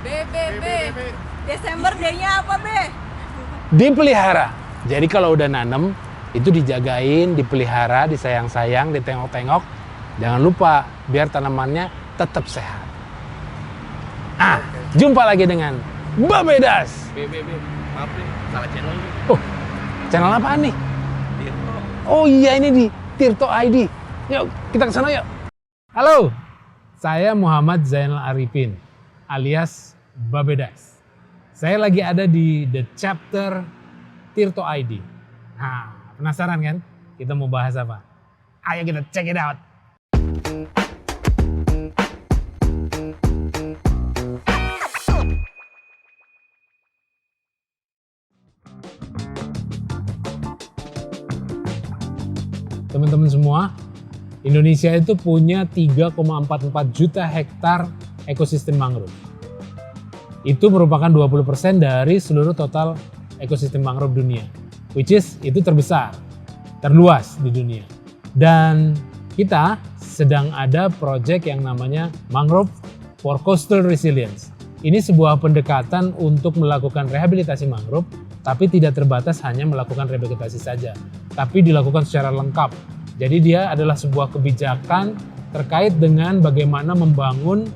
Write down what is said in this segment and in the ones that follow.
B. Desember D-nya apa, B? Dipelihara. Jadi kalau udah nanem, itu dijagain, dipelihara, disayang-sayang, ditengok-tengok. Jangan lupa, biar tanamannya tetap sehat. Jumpa lagi dengan Babedas. B. Maaf nih, salah channel nih. Oh, channel apaan nih? Tirto. Oh iya, ini di Tirto ID. Yuk, kita ke sana yuk. Halo, saya Muhammad Zainal Arifin, alias Babedas. Saya lagi ada di The Chapter Tirto ID. Nah, penasaran kan? Kita mau bahas apa? Ayo kita check it out. Teman-teman semua, Indonesia itu punya 3,44 juta hektar ekosistem mangrove. Itu merupakan 20% dari seluruh total ekosistem mangrove dunia. Which is, itu terbesar, terluas di dunia. Dan kita sedang ada proyek yang namanya Mangrove for Coastal Resilience. Ini sebuah pendekatan untuk melakukan rehabilitasi mangrove, tapi tidak terbatas hanya melakukan rehabilitasi saja, tapi dilakukan secara lengkap. Jadi dia adalah sebuah kebijakan terkait dengan bagaimana membangun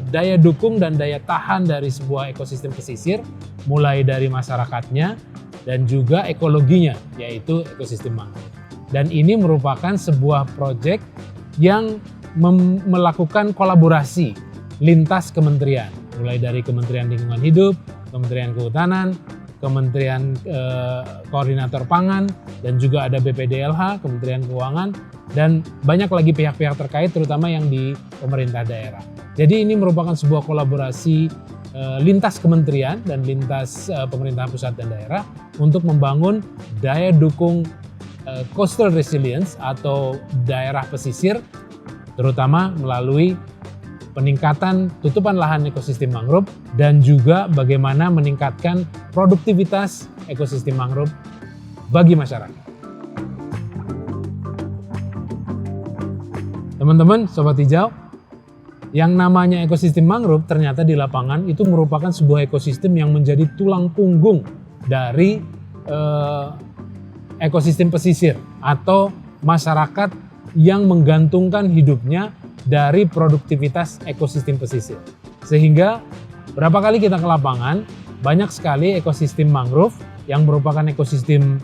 daya dukung dan daya tahan dari sebuah ekosistem pesisir, mulai dari masyarakatnya dan juga ekologinya, yaitu ekosistem mangrove. Dan ini merupakan sebuah proyek yang melakukan kolaborasi lintas kementerian, mulai dari Kementerian Lingkungan Hidup, Kementerian Kehutanan, Kementerian Koordinator Pangan, dan juga ada BPDLH, Kementerian Keuangan, dan banyak lagi pihak-pihak terkait, terutama yang di pemerintah daerah. Jadi ini merupakan sebuah kolaborasi lintas kementerian dan lintas pemerintah pusat dan daerah untuk membangun daya dukung coastal resilience atau daerah pesisir, terutama melalui peningkatan tutupan lahan ekosistem mangrove dan juga bagaimana meningkatkan produktivitas ekosistem mangrove bagi masyarakat. Teman-teman, Sobat Hijau, yang namanya ekosistem mangrove ternyata di lapangan itu merupakan sebuah ekosistem yang menjadi tulang punggung dari ekosistem pesisir atau masyarakat yang menggantungkan hidupnya dari produktivitas ekosistem pesisir. Sehingga berapa kali kita ke lapangan, banyak sekali ekosistem mangrove yang merupakan ekosistem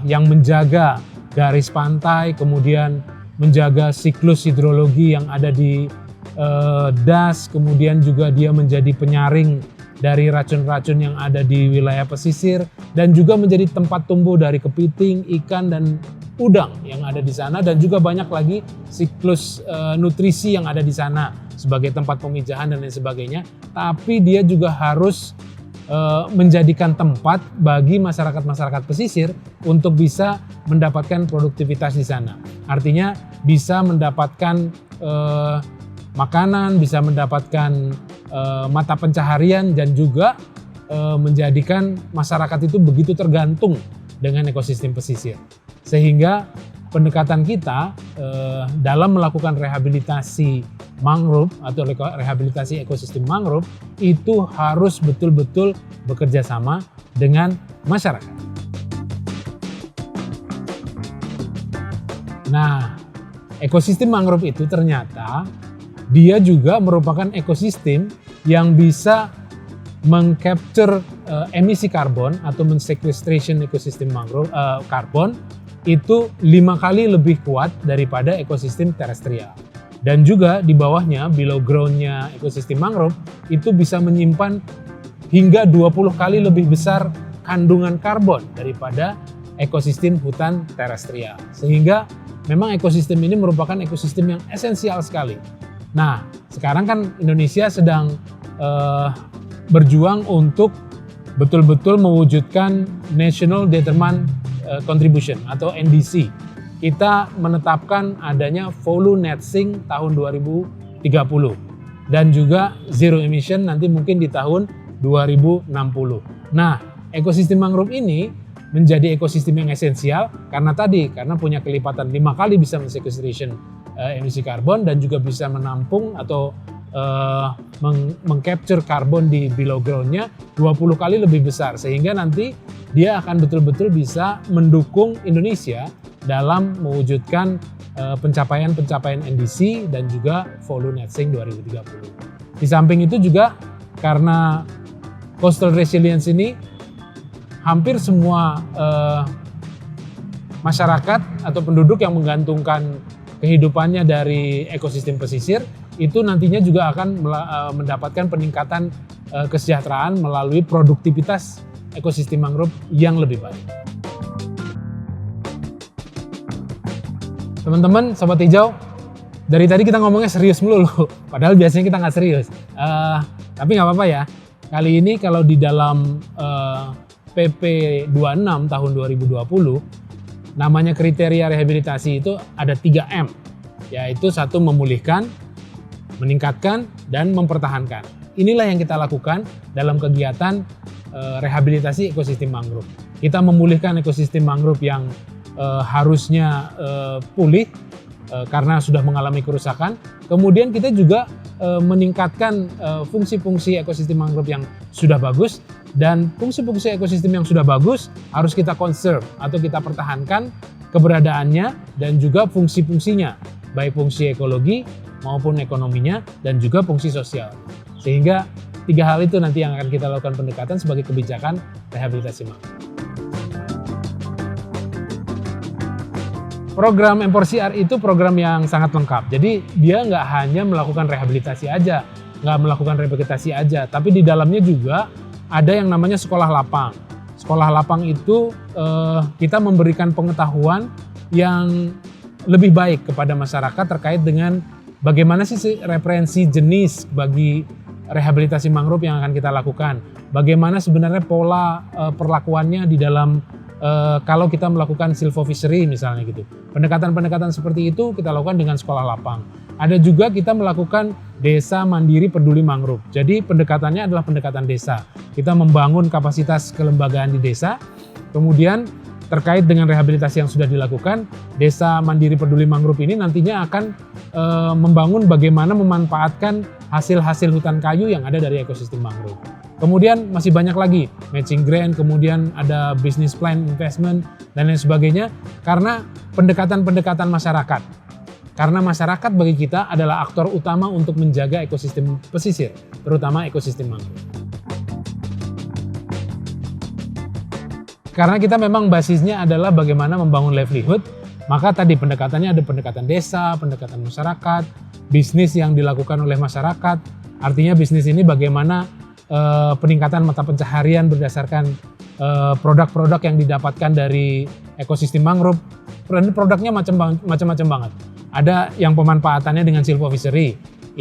yang menjaga garis pantai, kemudian menjaga siklus hidrologi yang ada di das, kemudian juga dia menjadi penyaring dari racun-racun yang ada di wilayah pesisir, dan juga menjadi tempat tumbuh dari kepiting, ikan, dan udang yang ada di sana, dan juga banyak lagi siklus nutrisi yang ada di sana sebagai tempat pemijahan dan lain sebagainya. Tapi dia juga harus menjadikan tempat bagi masyarakat-masyarakat pesisir untuk bisa mendapatkan produktivitas di sana. Artinya bisa mendapatkan makanan, bisa mendapatkan mata pencaharian, dan juga menjadikan masyarakat itu begitu tergantung dengan ekosistem pesisir. Sehingga pendekatan kita dalam melakukan rehabilitasi mangrove atau rehabilitasi ekosistem mangrove itu harus betul-betul bekerja sama dengan masyarakat. Nah, ekosistem mangrove itu ternyata dia juga merupakan ekosistem yang bisa mengcapture emisi karbon atau mensequestration ekosistem mangrove karbon itu 5 kali lebih kuat daripada ekosistem terestrial. Dan juga di bawahnya, below ground-nya ekosistem mangrove itu bisa menyimpan hingga 20 kali lebih besar kandungan karbon daripada ekosistem hutan terestrial. Sehingga memang ekosistem ini merupakan ekosistem yang esensial sekali. Nah, sekarang kan Indonesia sedang berjuang untuk betul-betul mewujudkan National Determined Contribution atau NDC. Kita menetapkan adanya Volume Net Sink tahun 2030 dan juga zero emission nanti mungkin di tahun 2060. Nah, ekosistem mangrove ini menjadi ekosistem yang esensial karena punya kelipatan 5 kali bisa mensequestration emisi karbon dan juga bisa menampung atau mengcapture karbon di below ground-nya 20 kali lebih besar, sehingga nanti dia akan betul-betul bisa mendukung Indonesia dalam mewujudkan pencapaian-pencapaian NDC dan juga Volume Net Sink 2030. Di samping itu juga karena coastal resilience ini hampir semua masyarakat atau penduduk yang menggantungkan kehidupannya dari ekosistem pesisir itu nantinya juga akan mendapatkan peningkatan kesejahteraan melalui produktivitas ekosistem mangrove yang lebih baik. Teman-teman, Sobat Hijau, dari tadi kita ngomongnya serius melulu, padahal biasanya kita nggak serius. Tapi nggak apa-apa ya, kali ini kalau di dalam PP 26 tahun 2020, namanya kriteria rehabilitasi itu ada 3M, yaitu satu memulihkan, meningkatkan, dan mempertahankan. Inilah yang kita lakukan dalam kegiatan rehabilitasi ekosistem mangrove. Kita memulihkan ekosistem mangrove yang harusnya pulih karena sudah mengalami kerusakan. Kemudian kita juga meningkatkan fungsi-fungsi ekosistem mangrove yang sudah bagus, dan fungsi-fungsi ekosistem yang sudah bagus harus kita conserve atau kita pertahankan keberadaannya dan juga fungsi-fungsinya, baik fungsi ekologi maupun ekonominya dan juga fungsi sosial. Sehingga 3 hal itu nanti yang akan kita lakukan pendekatan sebagai kebijakan rehabilitasi mangrove. Program M4CR itu program yang sangat lengkap. Jadi dia nggak hanya melakukan rehabilitasi aja, nggak melakukan rehabilitasi aja, tapi di dalamnya juga ada yang namanya sekolah lapang. Sekolah lapang itu kita memberikan pengetahuan yang lebih baik kepada masyarakat terkait dengan bagaimana sih referensi jenis bagi rehabilitasi mangrove yang akan kita lakukan. Bagaimana sebenarnya pola perlakuannya di dalam kalau kita melakukan silvofishery misalnya gitu. Pendekatan-pendekatan seperti itu kita lakukan dengan sekolah lapang. Ada juga kita melakukan desa mandiri peduli mangrove. Jadi pendekatannya adalah pendekatan desa. Kita membangun kapasitas kelembagaan di desa, kemudian terkait dengan rehabilitasi yang sudah dilakukan, desa mandiri peduli mangrove ini nantinya akan membangun bagaimana memanfaatkan hasil-hasil hutan kayu yang ada dari ekosistem mangrove. Kemudian masih banyak lagi, matching grant, kemudian ada business plan investment, dan lain sebagainya, karena pendekatan-pendekatan masyarakat. Karena masyarakat bagi kita adalah aktor utama untuk menjaga ekosistem pesisir, terutama ekosistem mangrove. Karena kita memang basisnya adalah bagaimana membangun livelihood, maka tadi pendekatannya ada pendekatan desa, pendekatan masyarakat, bisnis yang dilakukan oleh masyarakat. Artinya bisnis ini bagaimana peningkatan mata pencaharian berdasarkan produk-produk yang didapatkan dari ekosistem mangrove. Produknya macam-macam banget. Ada yang pemanfaatannya dengan silvofishery,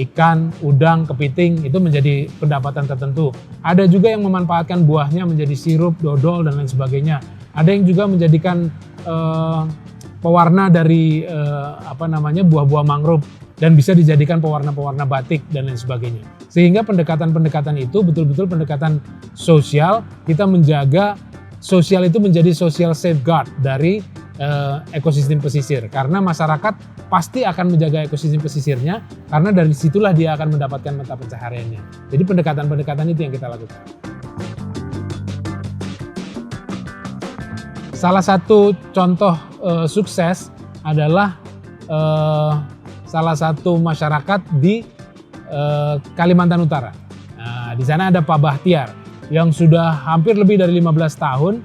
ikan, udang, kepiting, itu menjadi pendapatan tertentu. Ada juga yang memanfaatkan buahnya menjadi sirup, dodol, dan lain sebagainya. Ada yang juga menjadikan pewarna dari buah-buah mangrove dan bisa dijadikan pewarna-pewarna batik dan lain sebagainya. Sehingga pendekatan-pendekatan itu betul-betul pendekatan sosial. Kita menjaga sosial itu menjadi social safeguard dari ekosistem pesisir, karena masyarakat pasti akan menjaga ekosistem pesisirnya karena dari situlah dia akan mendapatkan mata pencahariannya. Jadi pendekatan-pendekatan itu yang kita lakukan. Salah satu contoh sukses adalah salah satu masyarakat di Kalimantan Utara. Nah, di sana ada Pak Bahtiar yang sudah hampir lebih dari 15 tahun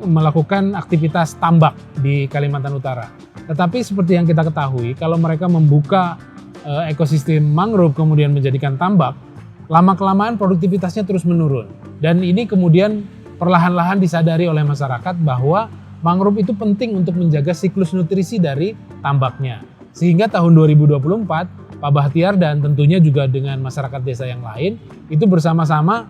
melakukan aktivitas tambak di Kalimantan Utara. Tetapi seperti yang kita ketahui, kalau mereka membuka ekosistem mangrove kemudian menjadikan tambak, lama-kelamaan produktivitasnya terus menurun. Dan ini kemudian perlahan-lahan disadari oleh masyarakat bahwa mangrove itu penting untuk menjaga siklus nutrisi dari tambaknya. Sehingga tahun 2024, Pak Bahtiar dan tentunya juga dengan masyarakat desa yang lain, itu bersama-sama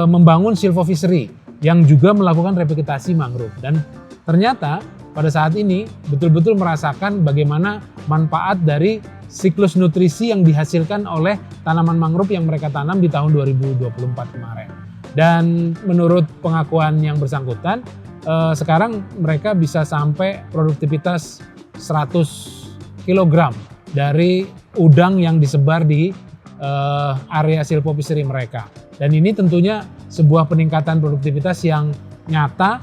membangun silvofishery yang juga melakukan revegetasi mangrove. Dan ternyata pada saat ini betul-betul merasakan bagaimana manfaat dari siklus nutrisi yang dihasilkan oleh tanaman mangrove yang mereka tanam di tahun 2024 kemarin. Dan menurut pengakuan yang bersangkutan, sekarang mereka bisa sampai produktivitas 100 kg dari udang yang disebar di area silvopasture mereka. Dan ini tentunya sebuah peningkatan produktivitas yang nyata,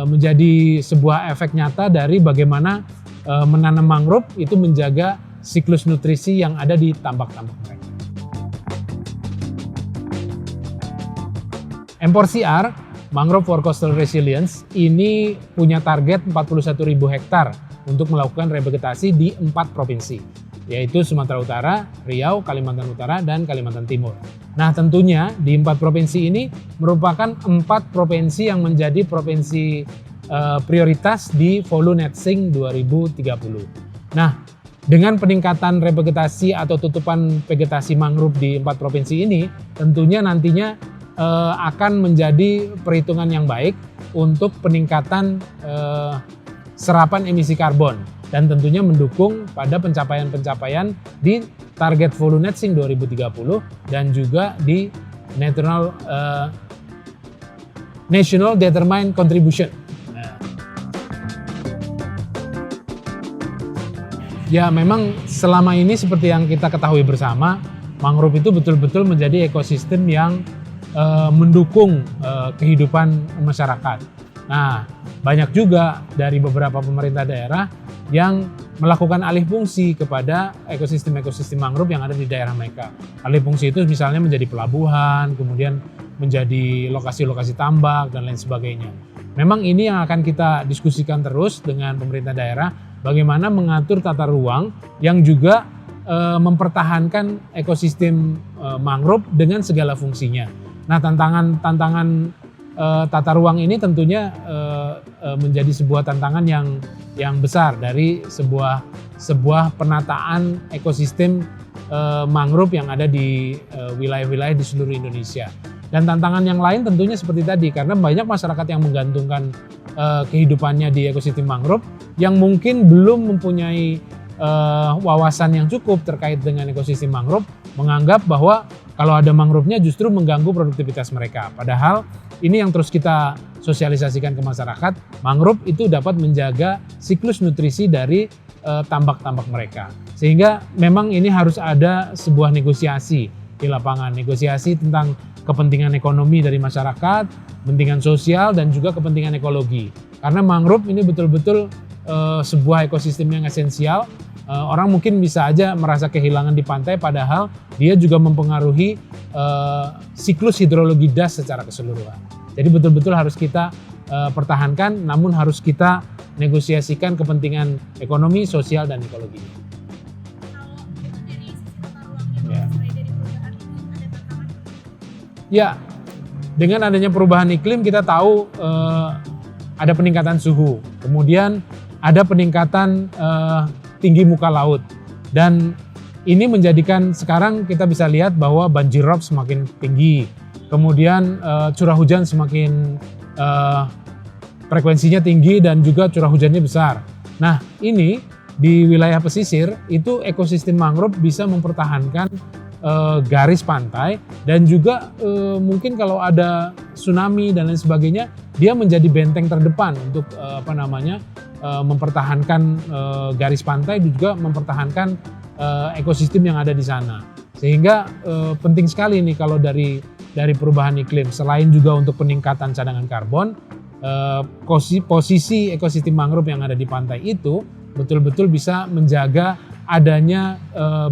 menjadi sebuah efek nyata dari bagaimana menanam mangrove itu menjaga siklus nutrisi yang ada di tambak-tambak mereka. M4CR, Mangrove for Coastal Resilience, ini punya target 41.000 hektar untuk melakukan revegetasi di 4 provinsi, yaitu Sumatera Utara, Riau, Kalimantan Utara, dan Kalimantan Timur. Nah, tentunya di 4 provinsi ini merupakan 4 provinsi yang menjadi provinsi prioritas di Volume Net Sink 2030. Nah, dengan peningkatan revegetasi atau tutupan vegetasi mangrove di 4 provinsi ini, tentunya nantinya akan menjadi perhitungan yang baik untuk peningkatan serapan emisi karbon dan tentunya mendukung pada pencapaian-pencapaian di target Volume Net Sink 2030 dan juga di National Determined Contribution. Ya, memang selama ini seperti yang kita ketahui bersama, mangrove itu betul-betul menjadi ekosistem yang mendukung kehidupan masyarakat. Nah, banyak juga dari beberapa pemerintah daerah yang melakukan alih fungsi kepada ekosistem-ekosistem mangrove yang ada di daerah mereka. Alih fungsi itu misalnya menjadi pelabuhan, kemudian menjadi lokasi-lokasi tambak, dan lain sebagainya. Memang ini yang akan kita diskusikan terus dengan pemerintah daerah, bagaimana mengatur tata ruang yang juga mempertahankan ekosistem mangrove dengan segala fungsinya. Nah, tantangan tata ruang ini tentunya menjadi sebuah tantangan yang besar dari sebuah penataan ekosistem mangrove yang ada di wilayah-wilayah di seluruh Indonesia. Dan tantangan yang lain tentunya seperti tadi, karena banyak masyarakat yang menggantungkan kehidupannya di ekosistem mangrove yang mungkin belum mempunyai wawasan yang cukup terkait dengan ekosistem mangrove, menganggap bahwa kalau ada mangrove-nya justru mengganggu produktivitas mereka. Padahal ini yang terus kita sosialisasikan ke masyarakat, mangrove itu dapat menjaga siklus nutrisi dari tambak-tambak mereka. Sehingga memang ini harus ada sebuah negosiasi di lapangan, negosiasi tentang kepentingan ekonomi dari masyarakat, kepentingan sosial, dan juga kepentingan ekologi. Karena mangrove ini betul-betul sebuah ekosistem yang esensial. Orang mungkin bisa aja merasa kehilangan di pantai, padahal dia juga mempengaruhi siklus hidrologi das secara keseluruhan. Jadi betul-betul harus kita pertahankan, namun harus kita negosiasikan kepentingan ekonomi, sosial, dan ekologi. Ya, dengan adanya perubahan iklim kita tahu ada peningkatan suhu, kemudian ada peningkatan tinggi muka laut, dan ini menjadikan sekarang kita bisa lihat bahwa banjir rob semakin tinggi, kemudian curah hujan semakin frekuensinya tinggi dan juga curah hujannya besar. Nah, ini di wilayah pesisir itu ekosistem mangrove bisa mempertahankan garis pantai, dan juga mungkin kalau ada tsunami dan lain sebagainya, dia menjadi benteng terdepan untuk mempertahankan garis pantai dan juga mempertahankan ekosistem yang ada di sana. Sehingga penting sekali nih kalau dari perubahan iklim, selain juga untuk peningkatan cadangan karbon, posisi ekosistem mangrove yang ada di pantai itu betul-betul bisa menjaga adanya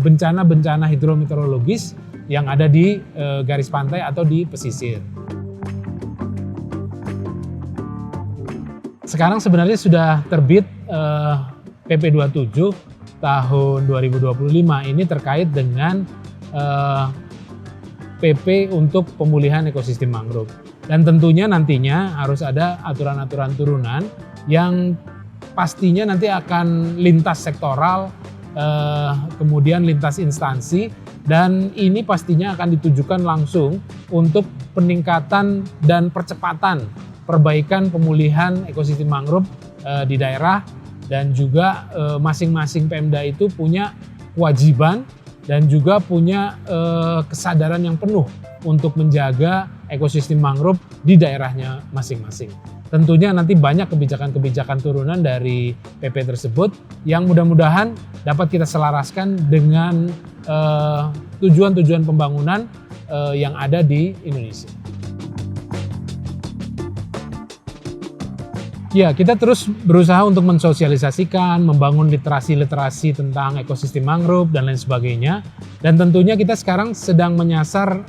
bencana-bencana hidrometeorologis yang ada di garis pantai atau di pesisir. Sekarang sebenarnya sudah terbit PP 27 tahun 2025 ini terkait dengan PP untuk pemulihan ekosistem mangrove. Dan tentunya nantinya harus ada aturan-aturan turunan yang pastinya nanti akan lintas sektoral, kemudian lintas instansi, dan ini pastinya akan ditujukan langsung untuk peningkatan dan percepatan perbaikan pemulihan ekosistem mangrove di daerah, dan juga masing-masing Pemda itu punya kewajiban dan juga punya kesadaran yang penuh untuk menjaga ekosistem mangrove di daerahnya masing-masing. Tentunya nanti banyak kebijakan-kebijakan turunan dari PP tersebut yang mudah-mudahan dapat kita selaraskan dengan tujuan-tujuan pembangunan yang ada di Indonesia. Ya, kita terus berusaha untuk mensosialisasikan, membangun literasi-literasi tentang ekosistem mangrove dan lain sebagainya. Dan tentunya kita sekarang sedang menyasar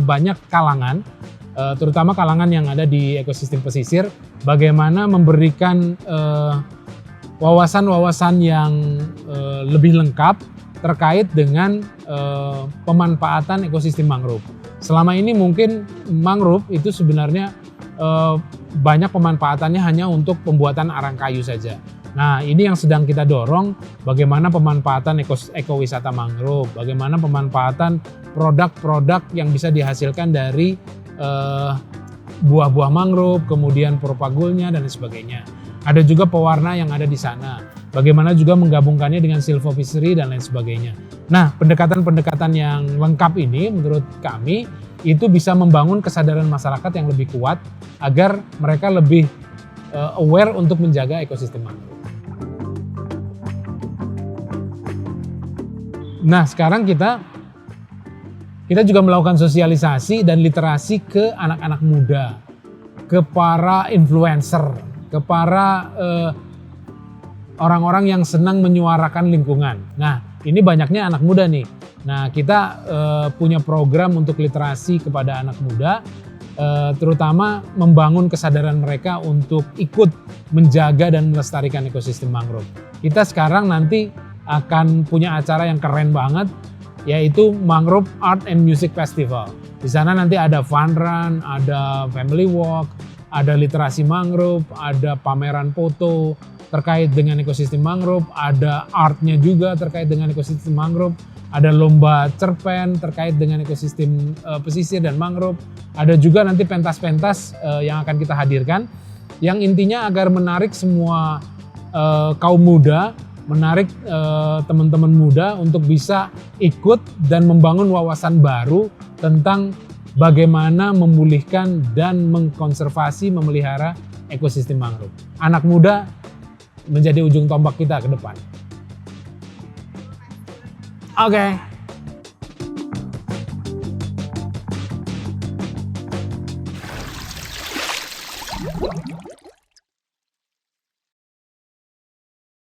banyak kalangan, terutama kalangan yang ada di ekosistem pesisir, bagaimana memberikan wawasan-wawasan yang lebih lengkap terkait dengan pemanfaatan ekosistem mangrove. Selama ini mungkin mangrove itu sebenarnya banyak pemanfaatannya hanya untuk pembuatan arang kayu saja. Nah, ini yang sedang kita dorong, bagaimana pemanfaatan ekowisata mangrove, bagaimana pemanfaatan produk-produk yang bisa dihasilkan dari buah-buah mangrove, kemudian propagulnya dan sebagainya. Ada juga pewarna yang ada di sana. Bagaimana juga menggabungkannya dengan silvofishery dan lain sebagainya. Nah, pendekatan-pendekatan yang lengkap ini menurut kami itu bisa membangun kesadaran masyarakat yang lebih kuat agar mereka lebih aware untuk menjaga ekosistem mangrove. Nah, sekarang kita juga melakukan sosialisasi dan literasi ke anak-anak muda, ke para influencer, ke para orang-orang yang senang menyuarakan lingkungan. Nah, ini banyaknya anak muda nih. Nah, kita punya program untuk literasi kepada anak muda, terutama membangun kesadaran mereka untuk ikut menjaga dan melestarikan ekosistem mangrove. Kita sekarang nanti akan punya acara yang keren banget, yaitu Mangrove Art and Music Festival. Di sana nanti ada fun run, ada family walk, ada literasi mangrove, ada pameran foto terkait dengan ekosistem mangrove, ada artnya juga terkait dengan ekosistem mangrove, ada lomba cerpen terkait dengan ekosistem pesisir dan mangrove, ada juga nanti pentas-pentas yang akan kita hadirkan, yang intinya agar menarik semua kaum muda, menarik teman-teman muda untuk bisa ikut dan membangun wawasan baru tentang bagaimana memulihkan dan mengkonservasi, memelihara ekosistem mangrove. Anak muda menjadi ujung tombak kita ke depan. Oke.